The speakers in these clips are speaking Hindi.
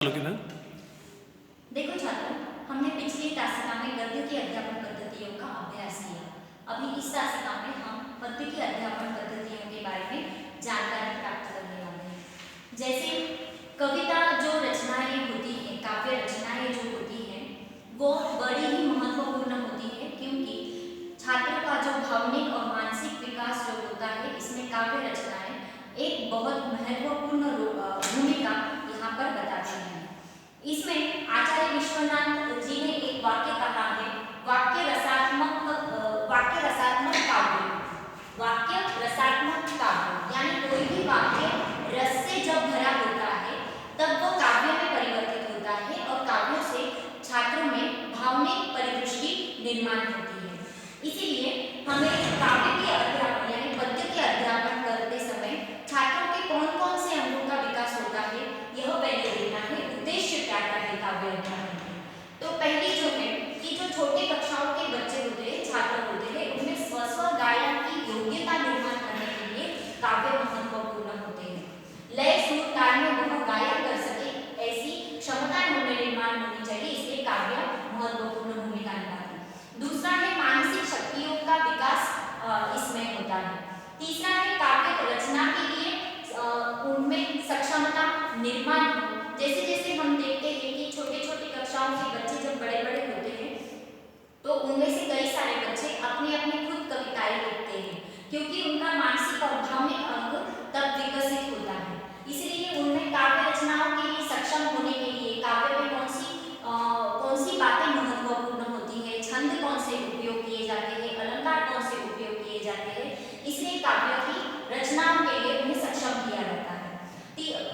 किधर? देखो छात्रों, हमने पिछली तासिका में गद्य की अध्यापन पद्धतियों का अभ्यास किया। अभी इस तासिका में हम पद्य की अध्यापन पद्धतियों के बारे में जानकारी प्राप्त करने वाले हैं। जैसे कविता जो रचनाएं होती हैं, काव्य रचनाएं जो होती हैं, वो बड़ी ही महत्वपूर्ण होती है, क्योंकि छात्र का जो भावनिक और मानसिक विकास जो होता है, इसमें काव्य रचनाएं एक बहुत महत्वपूर्ण भूमिका यहाँ पर बताती हैं। इसमें आचार्य विश्वनाथ जी ने एक वाक्य कहा है, वाक्य रसात्मक काव्य। वाक्य रसात्मक काव्य यानी कोई भी वाक्य रस से जब भरा होता है तब वो काव्य में परिवर्तित होता है और काव्य से छात्रों में भावनिक परिदृष्टि निर्माण होती है। इसीलिए हमें काव्य के अध्यापन यानी पद्य के अध्यापन करते समय छात्रों के कौन कौन से अंगों का विकास होता है, यह पहले देखना है। उद्देश्य क्या क्या है काव्य अध्ययन का? तो पहली जो है कि जो छोटी कक्षाओं के बच्चे होते हैं, छात्र होते हैं, उनमें स्व गायन की योग्यता निर्माण करने के लिए काव्य महत्वपूर्ण होते हैं। लय सुर ताल में वह गायन कर सके, ऐसी क्षमता उनमें निर्माण होनी चाहिए, इसलिए काव्य महत्वपूर्ण भूमिका निभाती है। दूसरा है मानसिक शक्तियों का विकास इसमें होता है। तीसरा है काव्य रचना के लिए उनमें सक्षमता निर्माण हो। जैसे जैसे हम देखते हैं कि छोटे छोटे कक्षाओं के बच्चे जब बड़े बड़े होते हैं तो उनमें से कई सारे बच्चे अपने अपने खुद कविताएं लिखते हैं, क्योंकि उनका मानसिक और भावनिक अंग तब विकसित होता है। इसलिए उनमें काव्य रचनाओं के लिए सक्षम होने के लिए काव्य में कौन सी बातें महत्वपूर्ण होती है, छंद कौन से उपयोग किए जाते हैं, अलंकार कौन से उपयोग किए जाते हैं, इसलिए काव्य की रचनाओं के लिए उन्हें सक्षम किया जाता है।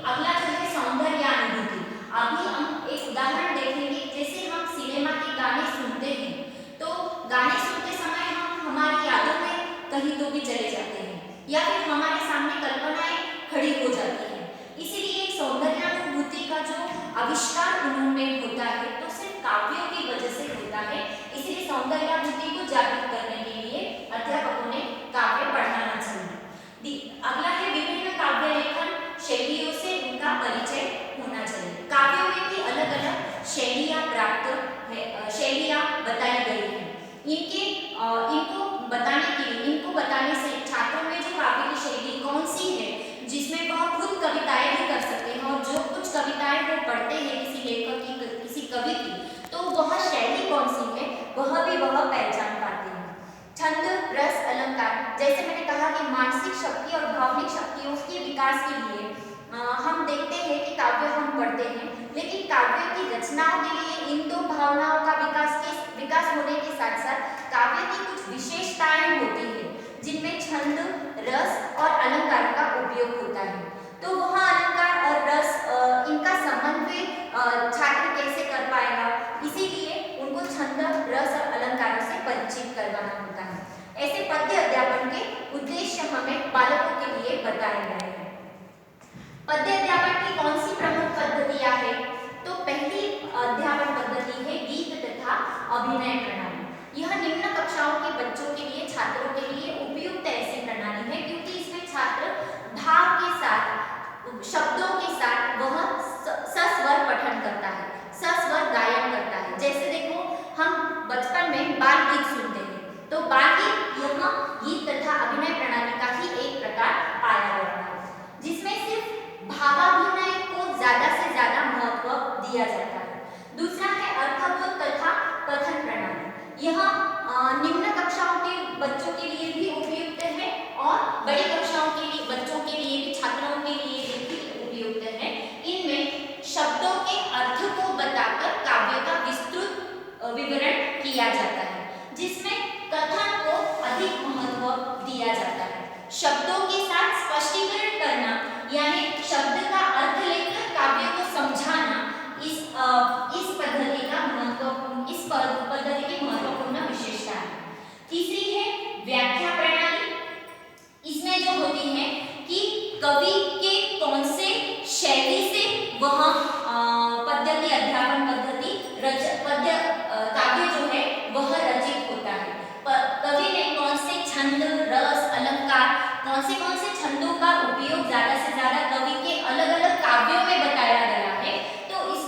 अगला जो है सौंदर्यानुभूति। अभी हम एक उदाहरण देखेंगे। जैसे हम सिनेमा के गाने सुनते हैं तो गाने सुनते समय हम हमारी यादों में कहीं तो भी चले जाते हैं या फिर हमारे सामने कल्पनाएं खड़ी हो जाती हैं। इसीलिए एक सौंदर्यानुभूति का जो आविष्कार उन्होंने होता है तो सिर्फ काव्यों की वजह से होता है। इसलिए सौंदर्यानुभूति को जागृत करने के लिए अध्यापकों ने काव्य पढ़ाना चाहिए। अगला है विभिन्न काव्य लेखन शैलियों से उनका परिचय होना चाहिए। काव्यों में भी अलग अलग शैलियां बताई गई हैं। इनको बताने से छात्रों में जो काव्य की शैली कौन सी है जिसमें वह खुद कविताएं भी कर सकते हैं और जो कुछ कविताएं वो पढ़ते हैं किसी लेखक की, किसी कवि की, तो वह शैली कौन सी है वह पहचान पाते हैं। छंद, रस, अलंकार, जैसे मैंने कहा कि मानसिक शक्ति और भावनिक शक्तियों के विकास के लिए हम देखते हैं कि काव्य हम पढ़ते हैं, लेकिन काव्य की रचनाओं के लिए इन दो भावनाओं का विकास होने के साथ साथ काव्य की कुछ विशेषताएं होती हैं जिनमें छंद, रस और अलंकार का उपयोग होता है। तो वह अलंकार और रस इनका समन्वय छात्र कैसे कर पाएगा, इसीलिए उनको छंद, रस और अलंकारों से परिचित करवाना होता है। ऐसे पद्य अध्यापन के उद्देश्य हमें बालकों के लिए बताए गए हैं। पद्य अध्यापन की कौन सी प्रमुख पद्धतियां हैं? तो पहली अध्यापन पद्धति है गीत तथा अभिनय प्रणाली। यह निम्न कक्षाओं के बच्चों के लिए, छात्रों के लिए उपयुक्त ऐसी प्रणाली है, क्योंकि इसमें छात्र भाव के साथ, शब्दों के साथ वह सस्वर पठन करता है, सस्वर गायन करता है। जैसे देखो, हम बचपन में बाल गीत सुनते हैं, तो बाल गीत यह गीत तथा अभिनय प्रणाली का ही एक प्रकार पाया गया है, जिसमें सिर्फ भावाभिनय को ज्यादा से ज्यादा महत्व दिया जाता है। दूसरा है अर्थबोध तथा कथन प्रणाली। यह निम्न कक्षाओं के बच्चों के लिए भी उपयुक्त है और बड़ी कक्षाओं के लिए बच्चों के लिए भी, छात्रों के लिए भी उपयुक्त है। इनमें शब्दों के अर्थ को बताकर काव्य का विस्तृत विवरण किया जाता है, जिसमें कथन को अधिक महत्व दिया जाता है। शब्दों के साथ स्पष्टीकरण करना यानी शब्द का अर्थ लेकर काव्य को समझाना इस पद्धति की महत्वपूर्ण विशेषता है। तीसरी है व्याख्या प्रणाली। इसमें जो होती है कि कवि के कौन से शैली से वह पद्य की अध्यापन पद्धति काव्य जो है वह रचित होता है। कवि ने कौन से छंद, रस, अलंकार, कौन से छंदों का उपयोग ज्यादा से ज्यादा कवि के अलग अलग काव्यों में बताया गया है, तो इस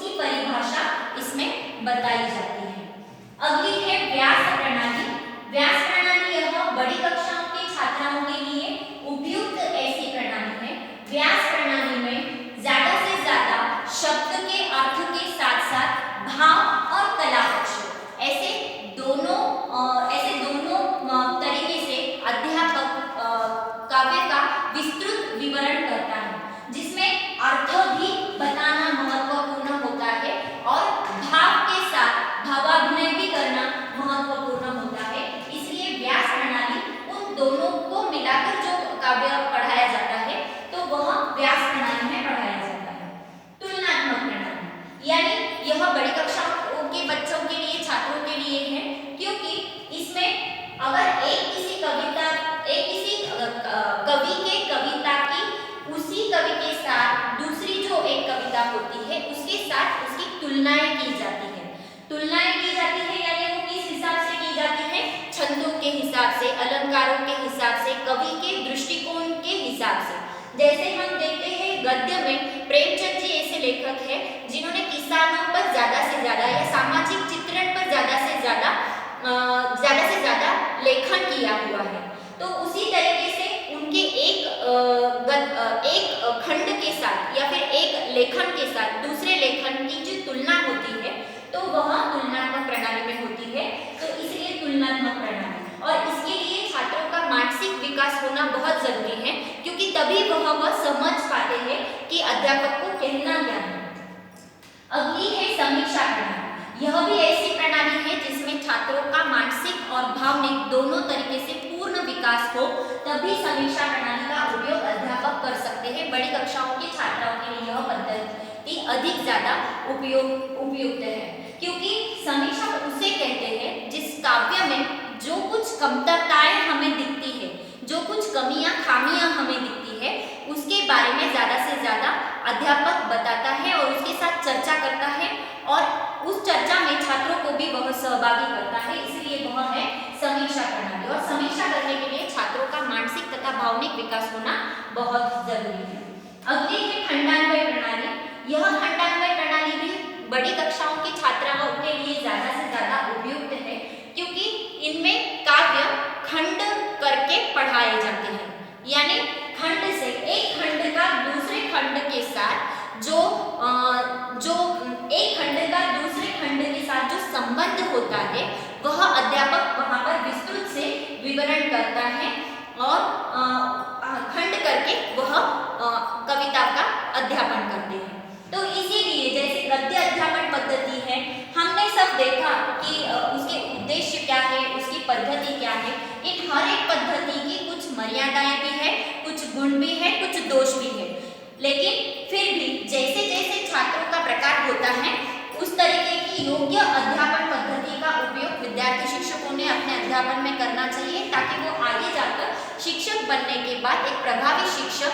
यह बड़ी कक्षाओं के बच्चों के लिए, छात्रों के लिए है, क्योंकि इसमें अगर एक किसी कवि के कविता की उसी कवि के साथ दूसरी जो एक कविता होती है उसके साथ उसकी तुलनाएं की जाती है। तुलनाएं की जाती है यानी वो किस हिसाब से की जाती है? छंदों के हिसाब से, अलंकारों के हिसाब से, कवि के दृष्टिकोण के हिसाब से। जैसे हम देखते हैं गद्य में प्रेमचंद जी ऐसे लेखक हैं जिन्होंने किसानों पर ज्यादा से ज्यादा या सामाजिक चित्रण पर ज्यादा से ज्यादा लेखन किया हुआ है। तो उसी तरीके से उनके एक खंड के साथ या फिर एक लेखन के साथ दूसरे लेखन की जो तुलना होती है तो वह तुलनात्मक प्रणाली में होती है। तो इसलिए तुलनात्मक प्रणाली, और इसके लिए छात्रों का मानसिक विकास होना बहुत जरूरी है, क्योंकि तभी वह समझ पाते हैं कि अध्यापक को कहना क्या है। अगली है समीक्षा प्रणाली। यह भी ऐसी प्रणाली है जिसमें छात्रों का मानसिक और भावनिक दोनों तरीके से पूर्ण विकास हो, तभी समीक्षा प्रणाली का उपयोग अध्यापक कर सकते हैं। बड़ी कक्षाओं की छात्राओं के लिए यह पद्धति अधिक ज्यादा उपयुक्त है, क्योंकि समीक्षा उसे कहते हैं जिस काव्य में जो कुछ कमतरताएं हमें दिखती है, जो कुछ कमियां खामियां हमें दिखती है, उसके बारे में ज्यादा से ज्यादा अध्यापक बताता है और उसके साथ चर्चा करता है, और उस चर्चा में छात्रों को भी वह सहभागी करता है। इसलिए वह है समीक्षा प्रणाली, और समीक्षा करने के लिए छात्रों का मानसिक तथा भावनिक विकास होना बहुत जरूरी है। अगली है खंडान्वय प्रणाली। यह खंडान्वय प्रणाली भी बड़ी कक्षाओं की छात्राओं के लिए ज्यादा से ज्यादा उपयुक्त है, क्योंकि इनमें काव्य खंड करके पढ़ाए जाते हैं, यानी खंड से एक खंड का दूसरे खंड के साथ जो एक खंड का दूसरे खंड के साथ जो संबंध होता है वह अध्यापक वहां पर विस्तृत से विवरण करता है, और खंड करके वह कविता का अध्यापन करते हैं। तो इसीलिए जैसे गद्य अध्यापन पद्धति है, हमने सब देखा कि उसके उद्देश्य क्या है, उसकी पद्धति क्या है। हर एक पद्धति की कुछ मर्यादाएं भी है, कुछ गुण भी है, कुछ दोष भी है, लेकिन फिर भी जैसे जैसे छात्रों का प्रकार होता है उस तरीके की योग्य अध्यापन पद्धति का उपयोग विद्यार्थी शिक्षकों ने अपने अध्यापन में करना चाहिए, ताकि वो आगे जाकर शिक्षक बनने के बाद एक प्रभावी शिक्षक